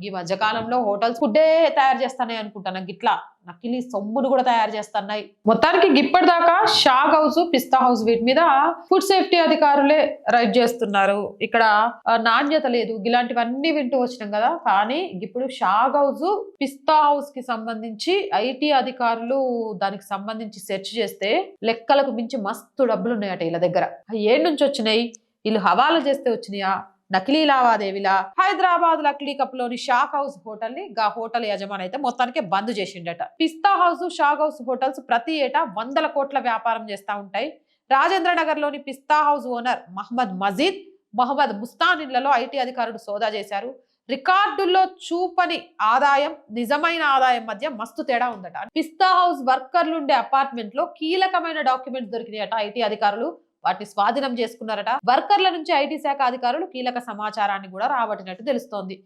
ఈ మధ్య కాలంలో హోటల్స్ ఫుడ్డే తయారు చేస్తానే అనుకుంటాను గిట్లా నకిలీ సొమ్మును కూడా తయారు చేస్తున్నాయి. మొత్తానికి ఇప్పటిదాకా షాగ్ హౌస్, పిస్తా హౌస్ వీటి మీద ఫుడ్ సేఫ్టీ అధికారులే రైడ్ చేస్తున్నారు. ఇక్కడ నాణ్యత లేదు ఇలాంటివన్నీ వింటూ వచ్చినాం కదా. కానీ ఇప్పుడు షాగ్ హౌస్, పిస్తా హౌస్ కి సంబంధించి ఐటీ అధికారులు దానికి సంబంధించి సెర్చ్ చేస్తే లెక్కలకు మించి మస్తు డబ్బులు ఉన్నాయట వీళ్ళ దగ్గర. ఏడు నుంచి వచ్చినాయి? వీళ్ళు హవాలా చేస్తే వచ్చినాయా, నకిలీ లావాదేవీలా? హైదరాబాద్ లక్లీ కప్ లోని షాక్ హౌస్ హోటల్ ని హోటల్ యజమాని అయితే మొత్తానికి బంద్ చేసిండట. పిస్తా హౌస్, షాక్ హౌస్ హోటల్స్ ప్రతి ఏటా 100 కోట్ల వ్యాపారం చేస్తూ ఉంటాయి. రాజేంద్ర నగర్ లోని పిస్తా హౌస్ ఓనర్ మహమ్మద్ మజీద్, మహమ్మద్ ముస్తాన్ ఇళ్లలో ఐటీ అధికారులు సోదా చేశారు. రికార్డుల్లో చూపని ఆదాయం, నిజమైన ఆదాయం మధ్య మస్తు తేడా ఉందట. పిస్తా హౌస్ వర్కర్లుండే అపార్ట్మెంట్ లో కీలకమైన డాక్యుమెంట్స్ దొరికినాయట. ఐటీ అధికారులు వాటిని స్వాధీనం చేసుకున్నారట. వర్కర్ల నుంచి ఐటీ శాఖ అధికారులు కీలక సమాచారాన్ని కూడా రాబట్టినట్టు తెలుస్తోంది.